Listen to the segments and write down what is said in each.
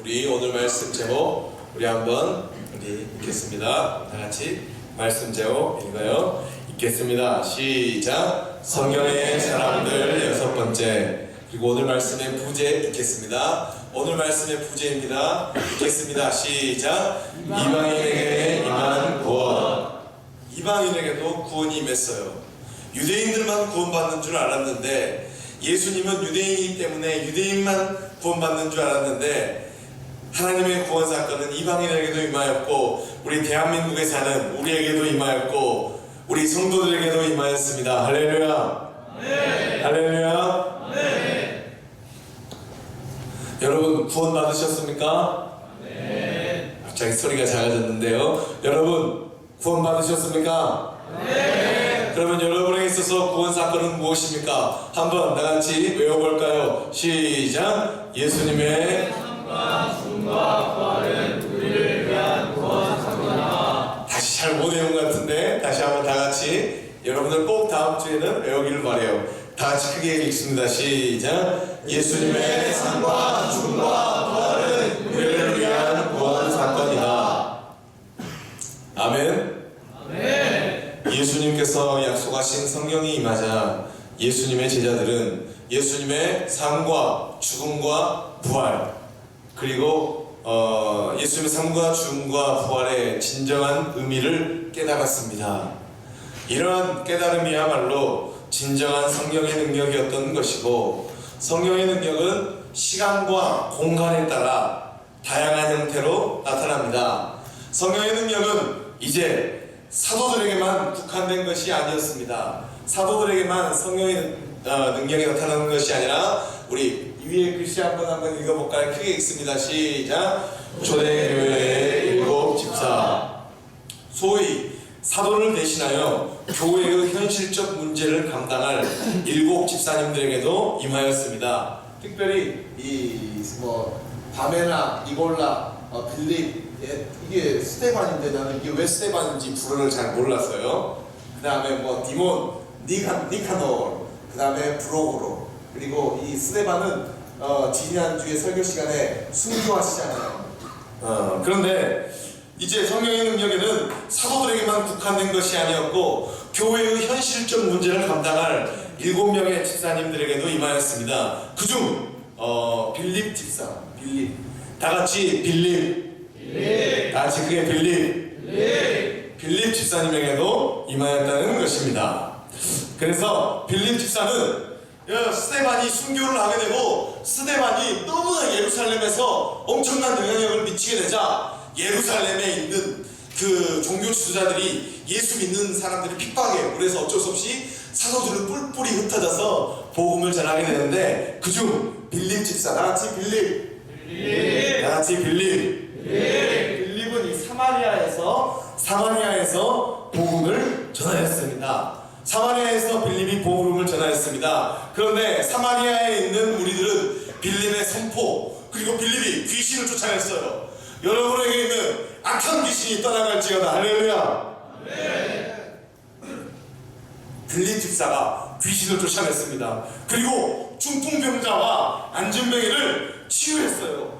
우리 오늘 말씀 제목 우리 한번 읽겠습니다. 다 같이 말씀 제목 읽어요. 읽겠습니다. 시작. 성경의 사람들 여섯 번째. 그리고 오늘 말씀의 부제 읽겠습니다. 오늘 말씀의 부제입니다. 읽겠습니다. 시작. 이방인에게 임한 구원. 이방인에게도 구원이 임했어요. 유대인들만 구원받는 줄 알았는데 예수님은 유대인이기 때문에 유대인만 구원받는 줄 알았는데 하나님의 구원 사건은 이방인에게도 임하였고 우리 대한민국에 사는 우리에게도 임하였고 우리 성도들에게도 임하였습니다. 할렐루야. 네. 할렐루야. 네. 여러분 구원 받으셨습니까? 네. 갑자기 소리가 작아졌는데요. 여러분 구원 받으셨습니까? 네. 그러면 여러분에게 있어서 구원 사건은 무엇입니까? 한번 다같이 외워볼까요? 시작! 예수님의 삶과 죽음과 부활은 우리를 위한 구원 사건이다. 다시 잘 못 외운 것 같은데 다시 한번 다같이 여러분들 꼭 다음 주에는 외우기를 바라요. 다같이 크게 읽습니다. 시작! 예수님의 삶과 죽음과 부활은 우리를 위한 구원 사건이다. 아멘. 예수님께서 약속하신 성령이 임하자 예수님의 제자들은 예수님의 삶과 죽음과 부활 그리고 예수님의 삶과 죽음과 부활의 진정한 의미를 깨달았습니다. 이러한 깨달음이야말로 진정한 성령의 능력이었던 것이고 성령의 능력은 시간과 공간에 따라 다양한 형태로 나타납니다. 성령의 능력은 이제 사도들에게만 국한된 것이 아니었습니다. 사도들에게만 성령의 능력이 나타나는 것이 아니라 우리 위에 글씨 한번 읽어볼까요? 크게 읽습니다. 시작. 초대교회의 일곱 집사, 소위 사도를 대신하여 교회의 현실적 문제를 감당할 일곱 집사님들에게도 임하였습니다. 특별히 바메나, 니골라, 빌립 이게 스테반인데 나는 이게 왜 스테반인지 불어를 잘 몰랐어요. 그 다음에 디몬, 니카노르, 그 다음에 브로고로 그리고 이 스테반은 지난주에 설교 시간에 순교하시잖아요. 그런데 이제 성령의 능력에는 사도들에게만 국한된 것이 아니었고 교회의 현실적 문제를 감당할 7명의 집사님들에게도 임하였습니다. 그중 빌립 집사, 빌립 다같이 빌립 다같이 그게 빌립 집사님에게도 임하였다는 것입니다. 그래서 빌립 집사는 스데반이 순교를 하게 되고 스데반이 너무나 예루살렘에서 엄청난 영향력을 미치게 되자 예루살렘에 있는 그 종교 지도자들이 예수 믿는 사람들이 핍박해요. 그래서 어쩔 수 없이 사도들은 뿔뿔이 흩어져서 복음을 전하게 되는데 그중 빌립 집사 다같이 빌립 빌립은 이 사마리아에서 복음을 전하였습니다. 사마리아에서 빌립이 복음을 전하였습니다. 그런데 사마리아에 있는 우리들은 빌립의 선포 그리고 빌립이 귀신을 쫓아냈어요. 여러분에게 있는 악한 귀신이 떠나갈지어다. 할렐루야. 빌립 집사가 귀신을 쫓아냈습니다. 그리고 중풍병자와 안진뱅이를 치유했어요.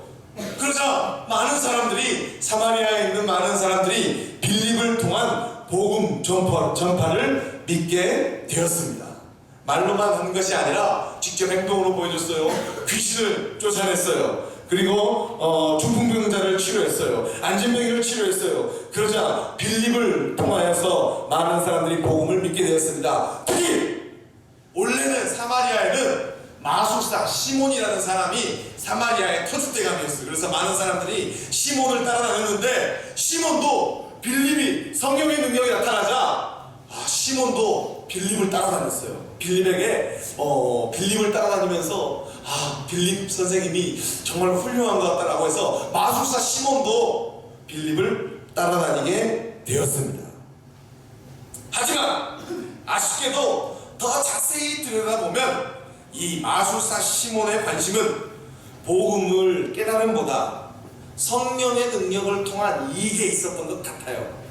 그러자 많은 사람들이 사마리아에 있는 많은 사람들이 빌립을 통한 복음 전파를 믿게 되었습니다. 말로만 하는 것이 아니라 직접 행동으로 보여줬어요. 귀신을 쫓아냈어요. 그리고 중풍병자를 치료했어요. 안진뱅이를 치료했어요. 그러자 빌립을 통하여서 많은 사람들이 복음을 믿게 되었습니다. 특히 원래는 사마리아에는 마술사 시몬이라는 사람이 사마리아의 터줏대감이었어요. 그래서 많은 사람들이 시몬을 따라다녔는데 시몬도 빌립이 성령의 능력이 나타나자 시몬도 빌립을 따라다녔어요. 빌립을 따라다니면서 빌립 선생님이 정말 훌륭한 것 같다라고 해서 마술사 시몬도 빌립을 따라다니게 되었습니다. 하지만 아쉽게도 더 자세히 들여다보면 이 마술사 시몬의 관심은 복음을 깨달음보다 성령의 능력을 통한 이익에 있었던 것 같아요.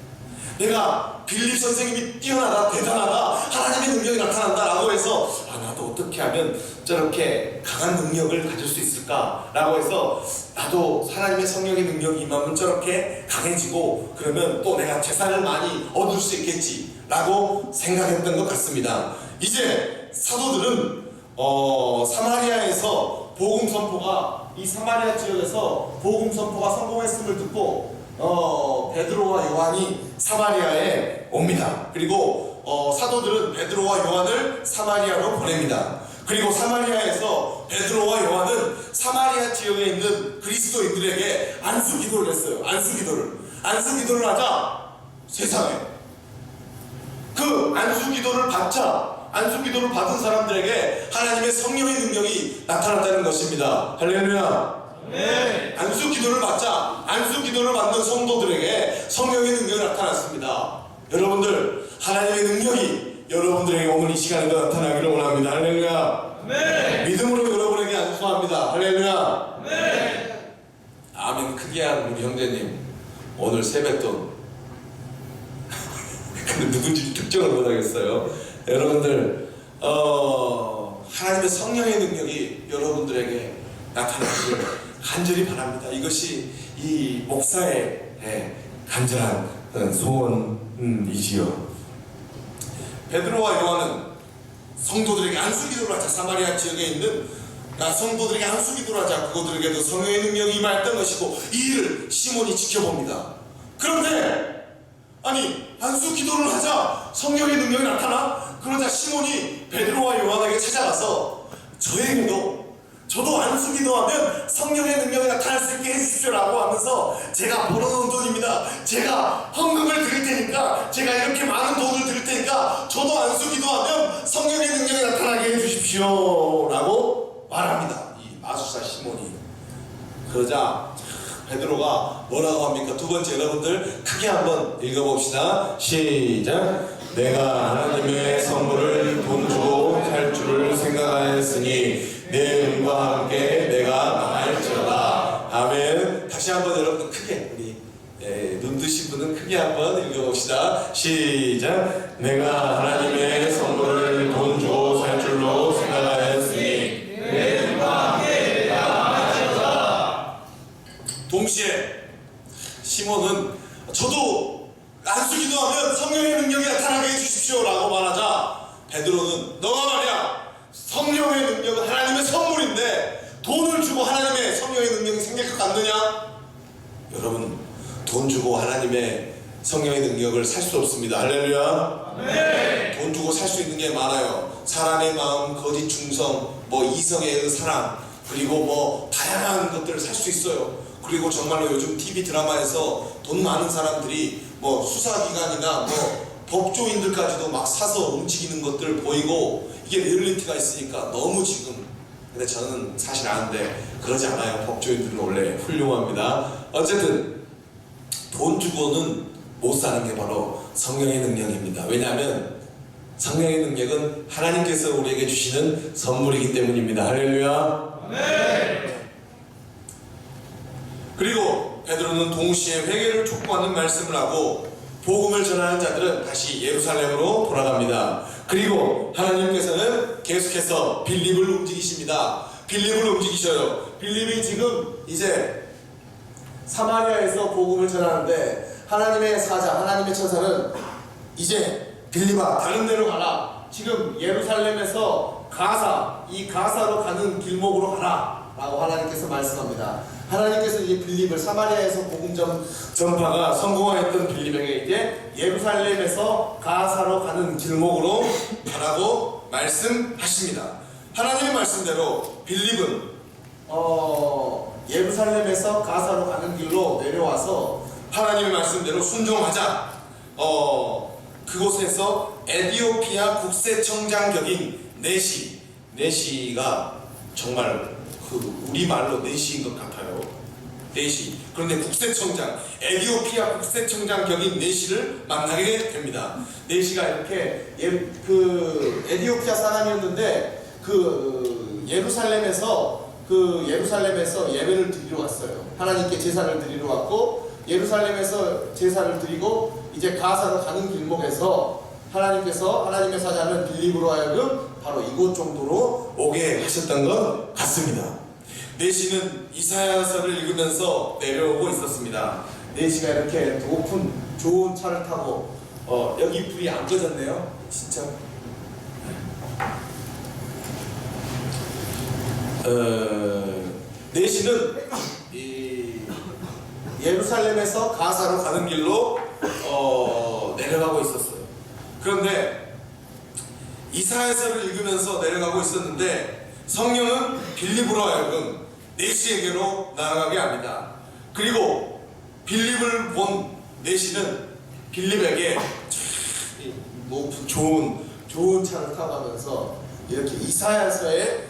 내가 빌립 선생님이 뛰어나다, 대단하다, 하나님의 능력이 나타난다라고 해서 나도 어떻게 하면 저렇게 강한 능력을 가질 수 있을까라고 해서 나도 하나님의 성령의 능력이 임하면 저렇게 강해지고 그러면 또 내가 재산을 많이 얻을 수 있겠지라고 생각했던 것 같습니다. 이제 사도들은 사마리아에서 복음 선포가 이 사마리아 지역에서 복음 선포가 성공했음을 듣고 베드로와 요한이 사마리아에 옵니다. 그리고 사도들은 베드로와 요한을 사마리아로 보냅니다. 그리고 사마리아에서 베드로와 요한은 사마리아 지역에 있는 그리스도인들에게 안수 기도를 했어요. 안수 기도를 하자 세상에 그 안수 기도를 받은 사람들에게 하나님의 성령의 능력이 나타났다는 것입니다. 할렐루야. 네. 안수 기도를 받는 성도들에게 성령의 능력이 나타났습니다. 여러분들, 하나님의 능력이 여러분들에게 오늘 이 시간에도 나타나기를 원합니다. 할렐루야. 네. 믿음으로 여러분에게 안수합니다. 할렐루야. 네. 아멘. 크게 한 우리 형제님, 오늘 세뱃돈 근데 누군지 특정을 못하겠어요. 여러분들, 하나님의 성령의 능력이 여러분들에게 나타나기를 간절히 바랍니다. 이것이 이 목사의 간절한 소원이지요. 베드로와 요한은 성도들에게 안수기도를 하자, 사마리아 지역에 있는 성도들에게 안수기도를 하자, 그들에게도 성령의 능력이 임하였던 것이고 이 일을 시몬이 지켜봅니다. 그런데 아니 안수기도를 하자 성령의 능력이 나타나? 그러자 시몬이 베드로와 요한에게 찾아가서 저도 안수기도하면 성령의 능력이 나타날 수 있게 해주십시오라고 하면서 제가 벌어놓은 돈입니다. 제가 헌금을 드릴 테니까, 제가 이렇게 많은 돈을 드릴 테니까 저도 안수기도하면 성령의 능력이 나타나게 해주십시오라고 말합니다. 이 마술사 시몬이. 그러자 베드로가 뭐라고 합니까? 두 번째, 여러분들 크게 한번 읽어봅시다. 시작. 내가 하나님의 선물을 돈 주고 살 줄을 생각하였으니 내 은과 함께 내가 망할지어다. 아멘. 다시 한번 여러분 크게, 우리 눈 드신 분은 크게 한번 읽어봅시다. 시작. 내가 하나님의 선물을 돈 주고 살 줄로 생각하였으니 내 은과 함께 내가 망할지어다. 동시에 시몬은 저도 안수기도하면 성령의 능력이 나타나게 해주십시오 라고 말하자 베드로는 너가 말이야 성령의 능력은 하나님의 선물인데 돈을 주고 하나님의 성령의 능력이 생길 것 같느냐? 여러분, 돈 주고 하나님의 성령의 능력을 살 수 없습니다. 할렐루야. 네. 돈 주고 살 수 있는 게 많아요. 사람의 마음, 거짓 충성, 이성의 사랑, 그리고 다양한 것들을 살 수 있어요. 그리고 정말로 요즘 TV 드라마에서 돈 많은 사람들이 수사기관이나 법조인들까지도 막 사서 움직이는 것들 보이고 이게 리얼리티가 있으니까 너무 지금, 근데 저는 사실 아는데 그러지 않아요. 법조인들은 원래 훌륭합니다. 어쨌든 돈 주고는 못 사는 게 바로 성령의 능력입니다. 왜냐하면 성령의 능력은 하나님께서 우리에게 주시는 선물이기 때문입니다. 할렐루야. 네. 그리고 베드로는 동시에 회개를 촉구하는 말씀을 하고 복음을 전하는 자들은 다시 예루살렘으로 돌아갑니다. 그리고 하나님께서는 계속해서 빌립을 움직이십니다. 빌립을 움직이셔요. 빌립이 지금 이제 사마리아에서 복음을 전하는데 하나님의 사자, 하나님의 천사는 이제 빌립아 다른 데로 가라. 지금 예루살렘에서 이 가사로 가는 길목으로 가라 라고 하나님께서 말씀합니다. 하나님께서 이제 빌립을 사마리아에서 복음 전파가 성공하였던 빌립에게 이제 예루살렘에서 가사로 가는 길목으로 가라고 말씀하십니다. 하나님의 말씀대로 빌립은 예루살렘에서 가사로 가는 길로 내려와서 하나님의 말씀대로 순종하자 그곳에서 에디오피아 국세청장격인 네시가 정말 우리말로 네시인 것 같아요. 네시. 그런데 에디오피아 국세청장 격인 네시를 만나게 됩니다. 네시가 이렇게 에디오피아 사람이었는데 예루살렘에서 예배를 드리러 왔어요. 하나님께 제사를 드리러 왔고 예루살렘에서 제사를 드리고 이제 가사로 가는 길목에서 하나님께서 하나님의 사자는 빌립으로 하여금 바로 이곳 정도로 오게 하셨던 것 같습니다. 내시는 이사야서를 읽으면서 내려오고 있었습니다. 내시가 이렇게 높은 좋은 차를 타고 여기 불이 안 꺼졌네요. 진짜. 내시는 이 예루살렘에서 가사로 가는 길로 내려가고 있었어요. 그런데 이사야서를 읽으면서 내려가고 있었는데 성령은 빌립으로 하여금 내시에게로 나아가게 합니다. 그리고 빌립을 본 내시는 빌립에게 높은 좋은 차를 타가면서 이렇게 이사야서의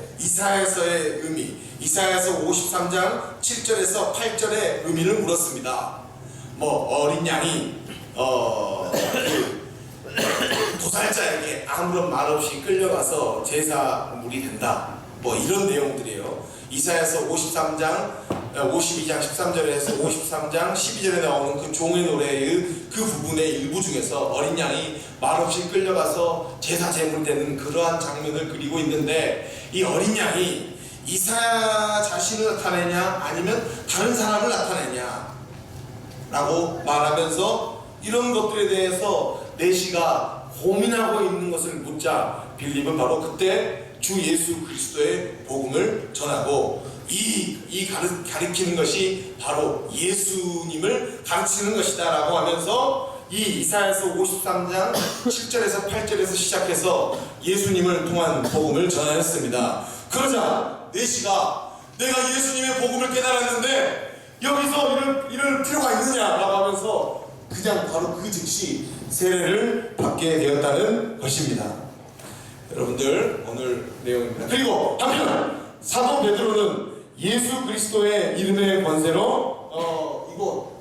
의미, 이사야서 53장 7절에서 8절의 의미를 물었습니다. 어린 양이 도살자에게 아무런 말 없이 끌려가서 제사물이 된다. 이런 내용들이에요. 이사야서 52장 13절에서 53장 12절에 나오는 그 종의 노래의 그 부분의 일부 중에서 어린 양이 말없이 끌려가서 제사 제물 되는 그러한 장면을 그리고 있는데, 이 어린 양이 이사야 자신을 나타내냐 아니면 다른 사람을 나타내냐 라고 말하면서 이런 것들에 대해서 내시가 고민하고 있는 것을 묻자 빌립은 바로 그때 주 예수 그리스도의 복음을 전하고 가리키는 것이 바로 예수님을 가르치는 것이다 라고 하면서 이 이사야서 53장 7절에서 8절에서 시작해서 예수님을 통한 복음을 전하였습니다. 그러자 내시가 내가 예수님의 복음을 깨달았는데 여기서 이럴 필요가 있느냐라고 하면서 그냥 바로 그 즉시 세례를 받게 되었다는 것입니다. 여러분들 오늘 내용입니다. 그리고 한편 사도 베드로는 예수 그리스도의 이름의 권세로 이곳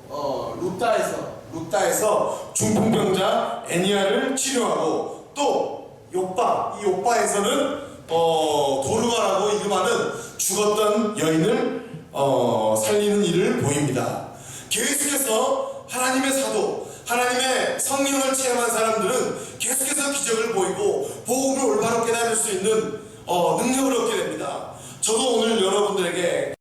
루따에서 중풍병자 애니아를 치료하고 또 요빠에서는 도르가라고 이름하는 죽었던 여인을 살리는 일을 보입니다. 계속해서 하나님의 사도, 하나님의 성령을 체험한 사람들은 계속해서 기적을 보이고 복음을 올바로 깨달을 수 있는 능력을 얻게 됩니다. 저도 오늘 여러분들에게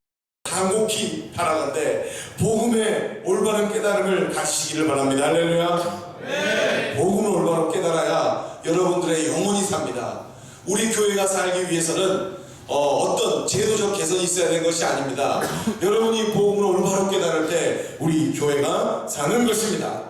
간곡히 바라는데 복음의 올바른 깨달음을 가지시기를 바랍니다. 할렐루야. 네. 복음을 올바로 깨달아야 여러분들의 영혼이 삽니다. 우리 교회가 살기 위해서는 어떤 제도적 개선이 있어야 되는 것이 아닙니다. 여러분이 복음을 올바로 깨달을 때 우리 교회가 사는 것입니다.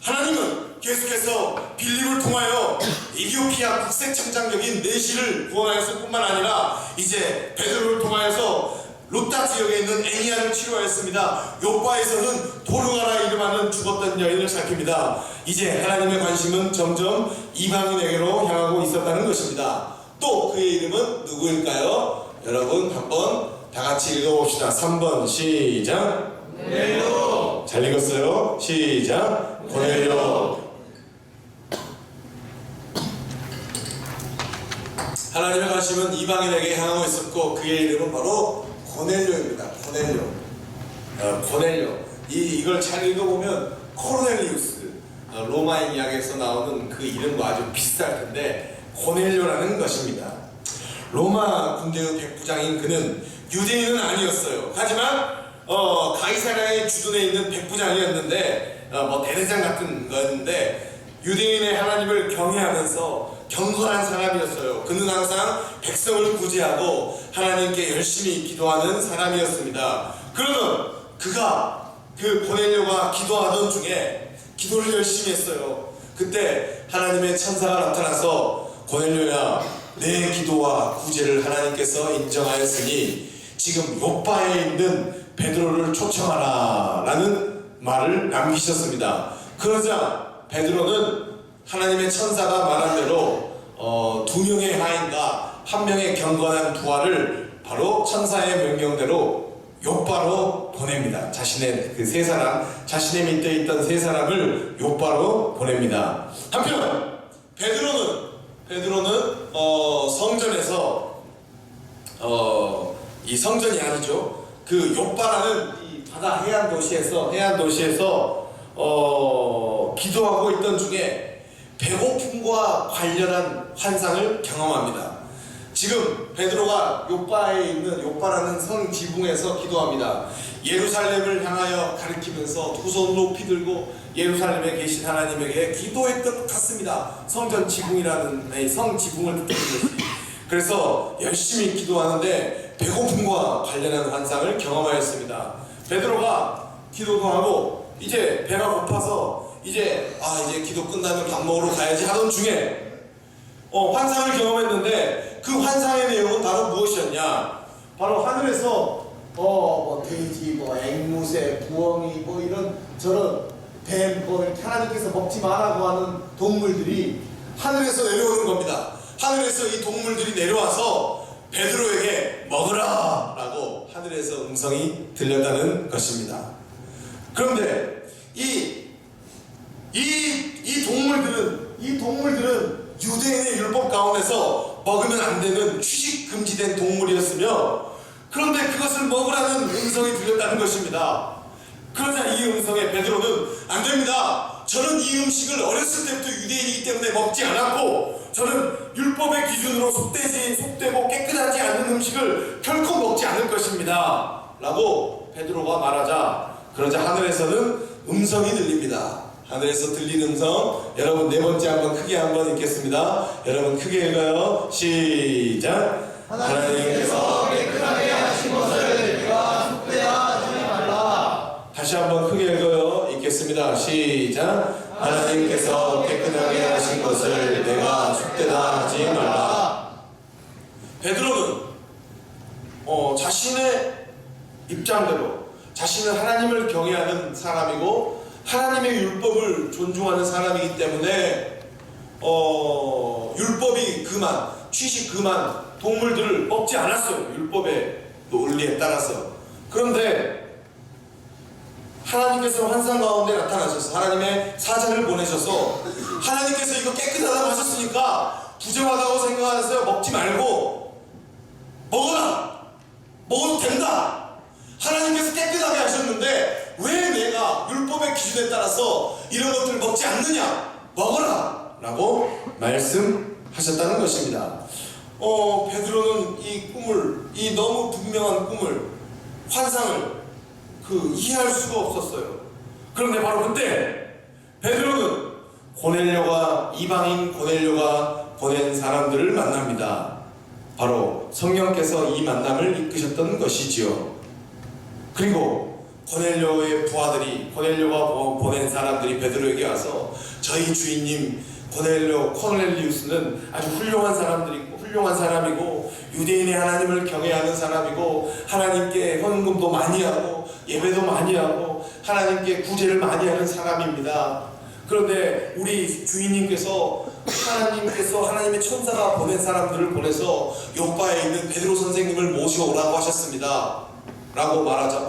하나님은 계속해서 빌립을 통하여 이디오피아 국세청장적인 내시를 구원하였을 뿐만 아니라 이제 베드로를 통하여서 루타 지역에 있는 애니아를 치료하였습니다. 요바에서는 도르가라 이름하는 죽었던 여인을 살핍니다. 이제 하나님의 관심은 점점 이방인에게로 향하고 있었다는 것입니다. 또 그의 이름은 누구일까요? 여러분 한번 다같이 읽어봅시다. 3번 시작. 고넬료. 잘 읽었어요? 시작. 고넬료. 하나님의 관심은 이방인에게 향하고 있었고 그의 이름은 바로 고넬료입니다. 고넬료. 이걸 잘 읽어보면 코르넬리우스, 로마인 이야기에서 나오는 그 이름과 아주 비슷할 텐데 고넬료라는 것입니다. 로마 군대의 백부장인 그는 유대인은 아니었어요. 하지만 가이사랴의 주둔에 있는 백부장이었는데 대대장 같은 거였는데 유대인의 하나님을 경외하면서 경건한 사람이었어요. 그는 항상 백성을 구제하고 하나님께 열심히 기도하는 사람이었습니다. 그러면 그 고넬료가 기도하던 중에 기도를 열심히 했어요. 그때 하나님의 천사가 나타나서 고넬료야, 내 기도와 구제를 하나님께서 인정하였으니 지금 요빠에 있는 베드로를 초청하라 라는 말을 남기셨습니다. 그러자 베드로는 하나님의 천사가 말한 대로 2명의 하인과 1명의 경건한 부하를 바로 천사의 명령대로 요빠로 보냅니다. 자신의 그 3사람, 자신의 밑에 있던 3사람을 요빠로 보냅니다. 한편 베드로는 성전에서 이 성전이 아니죠. 그 요빠라는 이 바다 해안 도시에서 기도하고 있던 중에 배고픔과 관련한 환상을 경험합니다. 지금 베드로가 요빠에 있는 요빠라는 성 지붕에서 기도합니다. 예루살렘을 향하여 가리키면서 두 손 높이 들고 예루살렘에 계신 하나님에게 기도했던 것 같습니다. 성전 지붕이라는 성 지붕을 뜻하는 것이. 그래서 열심히 기도하는데 배고픔과 관련한 환상을 경험하였습니다. 베드로가 기도도 하고 이제 배가 고파서 이제 기도 끝나면 밥 먹으러 가야지 하던 중에 환상을 경험했는데 그 환상의 내용은 바로 무엇이었냐? 바로 하늘에서 돼지, 앵무새, 부엉이, 이런 저런 뱀, 하나님께서 먹지 말라고 하는 동물들이 하늘에서 내려오는 겁니다. 하늘에서 이 동물들이 내려와서 베드로에게 먹으라 라고 하늘에서 음성이 들렸다는 것입니다. 그런데 이 동물들은 유대인의 율법 가운데서 먹으면 안 되는 취식 금지된 동물이었으며, 그런데 그것을 먹으라는 음성이 들렸다는 것입니다. 그러자 이 음성에 베드로는 안 됩니다. 저는 이 음식을 어렸을 때부터 유대인이기 때문에 먹지 않았고, 저는 율법의 기준으로 속되고 깨끗하지 않은 음식을 결코 먹지 않을 것입니다 라고 베드로가 말하자, 그러자 하늘에서는 음성이 들립니다. 하늘에서 들리는 음성, 여러분 네 번째 한번 크게 한번 읽겠습니다. 여러분 크게 읽어요. 시작. 하나님께서 깨끗하게 하신 것을 내가 속되하지 말라. 다시 한번 크게 읽어요. 읽겠습니다. 시작. 하나님께서 깨끗하게 하신 것을 내가 속되다 하지 말라. 베드로는 자신의 입장대로 자신은 하나님을 경외하는 사람이고 하나님의 율법을 존중하는 사람이기 때문에 율법이 금한, 취식 금한 동물들을 먹지 않았어요. 율법의 논리에 따라서. 그런데 하나님께서 환상 가운데 나타나셔서 하나님의 사자를 보내셔서 하나님께서 이거 깨끗하다고 하셨으니까 부정하다고 생각하세요. 먹지 말고 먹어라. 먹어도 된다. 하나님께서 깨끗하게 하셨는데 왜 내가 율법의 기준에 따라서 이런 것들을 먹지 않느냐? 먹어라 라고 말씀하셨다는 것입니다. 베드로는 이 너무 분명한 꿈을, 환상을 이해할 수가 없었어요. 그런데 바로 그때 베드로는 이방인 고넬료가 보낸 사람들을 만납니다. 바로 성령께서 이 만남을 이끄셨던 것이지요. 그리고 고넬료의 부하들이, 고넬료가 보낸 사람들이 베드로에게 와서 저희 주인님 코넬리우스는 아주 훌륭한 사람이고 유대인의 하나님을 경외하는 사람이고 하나님께 헌금도 많이 하고 예배도 많이 하고 하나님께 구제를 많이 하는 사람입니다. 그런데 우리 주인님께서 하나님의 천사가 보낸 사람들을 보내서 요빠에 있는 베드로 선생님을 모셔오라고 하셨습니다 라고 말하자,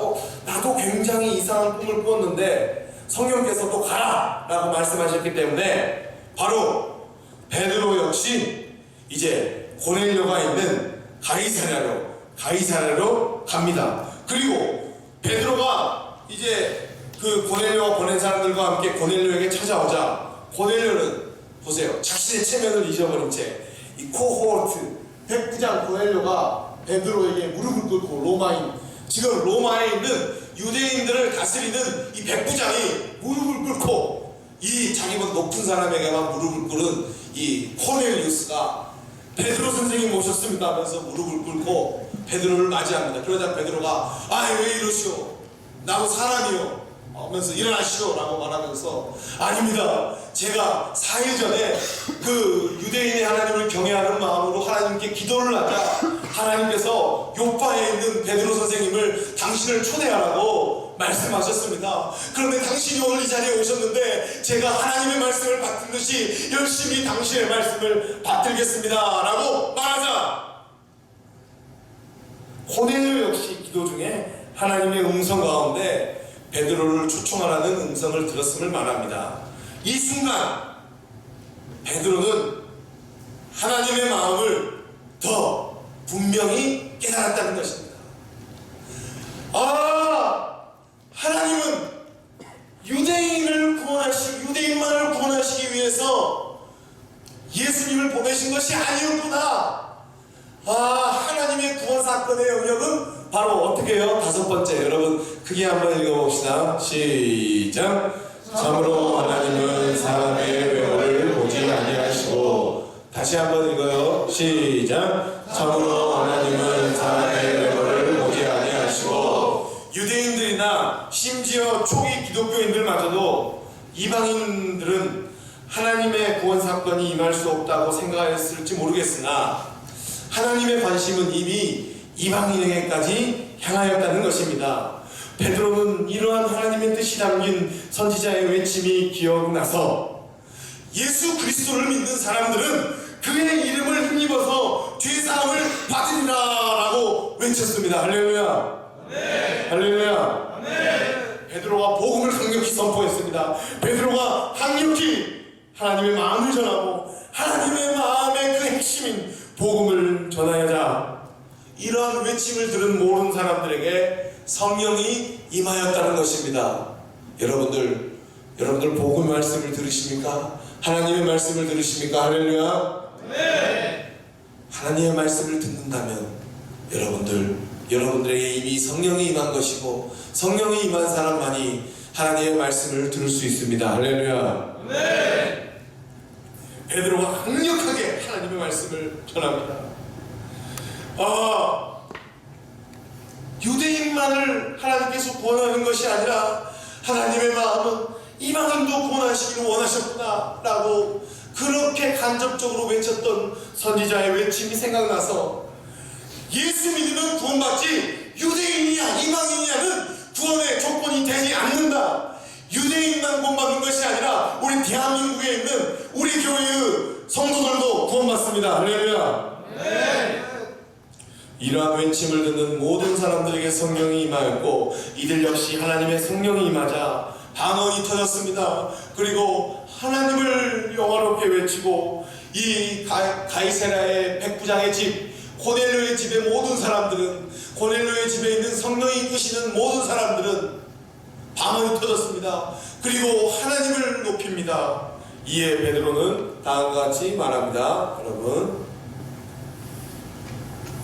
나도 굉장히 이상한 꿈을 꾸었는데 성령께서 또 가라 라고 말씀하셨기 때문에 바로 베드로 역시 이제 고넬료가 있는 가이사랴로 갑니다. 그리고 베드로가 이제 그 고넬료가 보낸 사람들과 함께 고넬료에게 찾아오자, 고넬료는 보세요, 자신의 체면을 잊어버린 채 이 코호르트 백부장 고넬료가 베드로에게 무릎을 꿇고 지금 로마에 있는 유대인들을 다스리는 이 백부장이 무릎을 꿇고 이 자기보다 높은 사람에게만 무릎을 꿇은 이 코넬리우스가 베드로 선생님 모셨습니다 하면서 무릎을 꿇고 베드로를 맞이합니다. 그러자 베드로가 왜 이러시오? 나도 사람이요 하면서 일어나시오 라고 말하면서, 아닙니다. 제가 4일 전에 그 유대인의 하나님을 경외하는 마음으로 하나님께 기도를 하자 하나님께서 요파에 있는 베드로 선생님을 당신을 초대하라고 말씀하셨습니다. 그런데 당신이 오늘 이 자리에 오셨는데 제가 하나님의 말씀을 받은 듯이 열심히 당신의 말씀을 받들겠습니다 라고 말하자, 고넬료 역시 기도 중에 하나님의 음성 가운데 베드로를 초청하라는 음성을 들었음을 말합니다. 이 순간 베드로는 하나님의 마음을 더 분명히 깨달았다는 것입니다. 하나님은 유대인만을 구원하시기 위해서 예수님을 보내신 것이 아니었구나. 하나님의 구원 사건의 영역은 바로 어떻게 해요? 다섯 번째, 여러분 크게 한번 읽어봅시다. 시작. 참으로 하나님은 사람의 외모를 보지 아니하시고. 다시 한번 읽어요. 시작. 참으로 하나님은 사람의 외모를 보지 아니하시고. 유대인들이나 심지어 초기 기독교인들마저도 이방인들은 하나님의 구원 사건이 임할 수 없다고 생각했을지 모르겠으나 하나님의 관심은 이미 이방인에게까지 향하였다는 것입니다. 베드로는 이러한 하나님의 뜻이 담긴 선지자의 외침이 기억나서 예수 그리스도를 믿는 사람들은 그의 이름을 힘입어서 죄사함을 받으리라 라고 외쳤습니다. 할렐루야. 네. 할렐루야. 네. 베드로가 복음을 강력히 선포했습니다. 베드로가 강력히 하나님의 마음을 전하고 하나님의 마음의 그 핵심인 복음을 전하여자 이러한 외침을 들은 모든 사람들에게 성령이 임하였다는 것입니다. 여러분들 복음 말씀을 들으십니까? 하나님의 말씀을 들으십니까? 할렐루야. 네. 하나님의 말씀을 듣는다면 여러분들에게 이미 성령이 임한 것이고 성령이 임한 사람만이 하나님의 말씀을 들을 수 있습니다. 할렐루야. 네. 베드로가 강력하게 하나님의 말씀을 전합니다. 유대인만을 하나님께서 구원하는 것이 아니라 하나님의 마음은 이방인도 구원하시기를 원하셨구나 라고 그렇게 간접적으로 외쳤던 선지자의 외침이 생각나서 예수 믿으면 구원받지 유대인이냐 이방인이냐는 구원의 조건이 되지 않는다. 유대인만 구원받는 것이 아니라 우리 대한민국에 있는 우리 교회의 성도들도 구원받습니다. 할렐루야. 네. 이러한 외침을 듣는 모든 사람들에게 성령이 임하였고 이들 역시 하나님의 성령이 임하자 방언이 터졌습니다. 그리고 하나님을 영화롭게 외치고 이 가이사랴의 백부장의 집 고넬료의 집의 모든 사람들은 고넬료의 집에 있는 성령이 이끄시는 모든 사람들은 방언이 터졌습니다. 그리고 하나님을 높입니다. 이에 베드로는 다음과 같이 말합니다. 여러분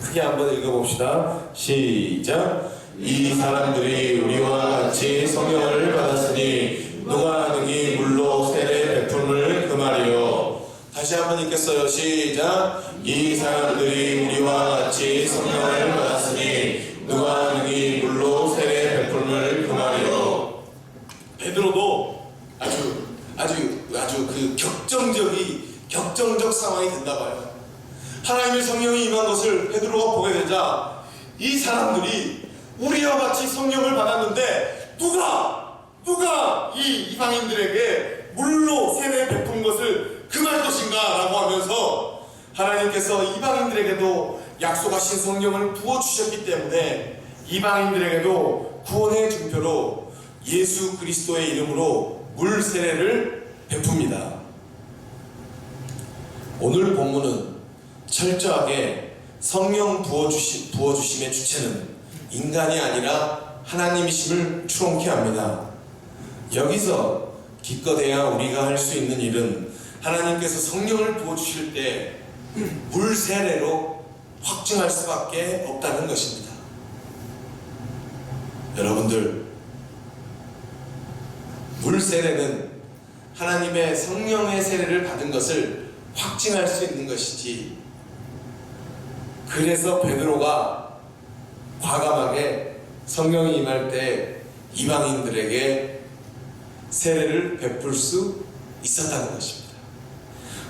크게 한번 읽어봅시다. 시작. 이 사람들이 우리와 같이 성령을 받았으니 누가 능히 물로 세례 베품을 금하리요. 다시 한번 읽겠어요. 시작. 이 사람들이 우리와 같이 성령을 받았으니 누가 능히 물로 세례 베품을 금하리요. 베드로도 아주 그 격정적 상황이 된다 봐요. 하나님의 성령이 임한 것을 베드로가 보게 되자 이 사람들이 우리와 같이 성령을 받았는데 누가 이 이방인들에게 물로 세례 베푼 것을 금할 것인가 라고 하면서 하나님께서 이방인들에게도 약속하신 성령을 부어주셨기 때문에 이방인들에게도 구원의 증표로 예수 그리스도의 이름으로 물 세례를 베풉니다. 오늘 본문은 철저하게 성령 부어주심의 주체는 인간이 아니라 하나님이심을 추론케 합니다. 여기서 기껏해야 우리가 할 수 있는 일은 하나님께서 성령을 부어주실 때 물 세례로 확증할 수밖에 없다는 것입니다. 여러분들, 물 세례는 하나님의 성령의 세례를 받은 것을 확증할 수 있는 것이지, 그래서 베드로가 과감하게 성령이 임할 때 이방인들에게 세례를 베풀 수 있었다는 것입니다.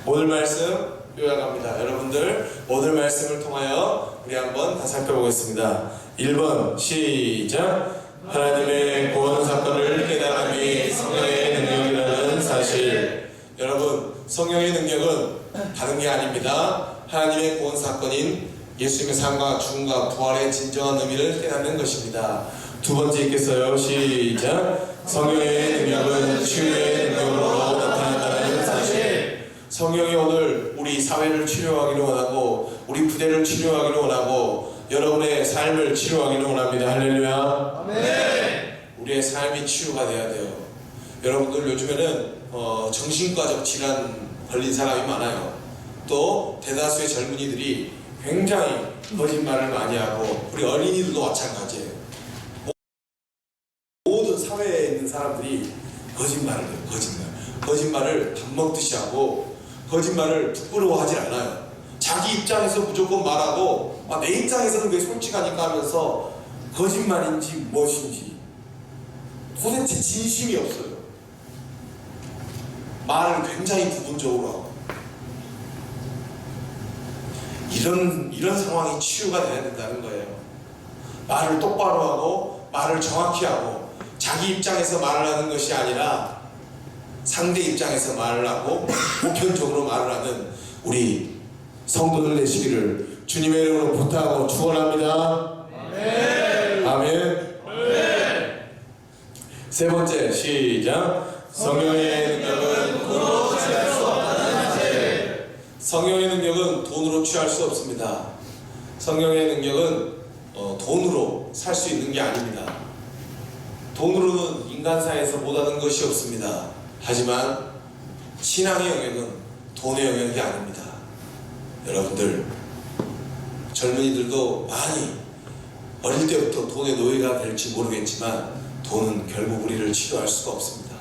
오늘 말씀 요약합니다. 여러분들 오늘 말씀을 통하여 우리 한번 다 살펴보겠습니다. 1번 시작. 하나님의 구원 사건을 깨달음이 성령의 능력이라는 사실. 여러분, 성령의 능력은 다른 게 아닙니다. 하나님의 구원 사건인 예수님의 삶과 죽음과 부활의 진정한 의미를 깨닫는 것입니다. 두 번째 읽겠어요. 시작. 성령의 능력은 치유의 능력으로 나타난다는 사실. 성령이 오늘 우리 사회를 치료하기를 원하고 우리 부대를 치료하기를 원하고 여러분의 삶을 치료하기를 원합니다. 할렐루야. 아멘. 우리의 삶이 치유가 돼야 돼요. 여러분들 요즘에는 정신과적 질환 걸린 사람이 많아요. 또 대다수의 젊은이들이 굉장히 거짓말을 많이 하고, 우리 어린이들도 마찬가지예요. 모든 사회에 있는 사람들이 거짓말을 해요. 거짓말을 밥 먹듯이 하고, 거짓말을 부끄러워하지 않아요. 자기 입장에서 무조건 말하고, 내 입장에서는 왜 솔직하니까 하면서 거짓말인지 무엇인지 도대체 진심이 없어요. 말을 굉장히 부분적으로 하고. 이런 상황이 치유가 돼야 된다는 거예요. 말을 똑바로 하고, 말을 정확히 하고, 자기 입장에서 말을 하는 것이 아니라 상대 입장에서 말을 하고 보편적으로 말을 하는 우리 성도들 되시기를 주님의 이름으로 부탁하고 축원합니다. 아멘. 아멘. 세 번째, 시작. 성령의 능력은 돈으로 취할 수 없다는 사실. 성령의 능력은 돈으로 취할 수 없습니다. 성령의 능력은 돈으로 살 수 있는 게 아닙니다. 돈으로는 인간사에서 못하는 것이 없습니다. 하지만 신앙의 영역은 돈의 영역이 아닙니다. 여러분들, 젊은이들도 많이 어릴 때부터 돈의 노예가 될지 모르겠지만 돈은 결국 우리를 치료할 수가 없습니다.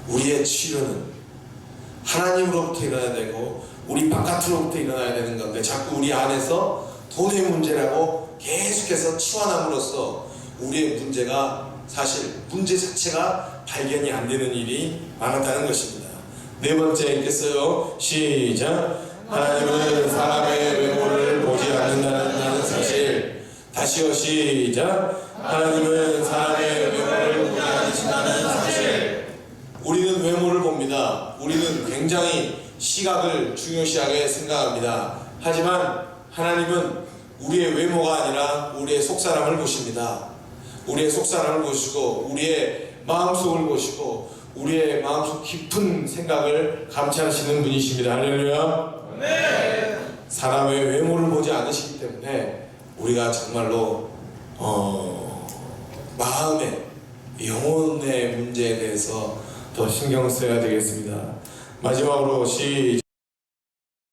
우리의 치료는 하나님으로부터 일어나야 되고 우리 바깥으로부터 일어나야 되는 건데, 자꾸 우리 안에서 돈의 문제라고 계속해서 치환함으로써 우리의 문제가, 사실 문제 자체가 발견이 안 되는 일이 많았다는 것입니다. 네 번째 읽겠어요. 시작. 하나님은 사람의 외모를 보지 않는다는 사실. 다시요. 시작. 하나님은 사람의 외모를 보지 않으신다는 사실. 우리는 외모를 봅니다. 우리는 굉장히 시각을 중요시하게 생각합니다. 하지만 하나님은 우리의 외모가 아니라 우리의 속사람을 보십니다. 우리의 속사람을 보시고 우리의 마음속을 보시고 우리의 마음속 깊은 생각을 감찰하시는 분이십니다. 할렐루야. 네. 사람의 외모를 보지 않으시기 때문에 우리가 정말로 마음의 영혼의 문제에 대해서 더 신경 써야 되겠습니다. 마지막으로 시작.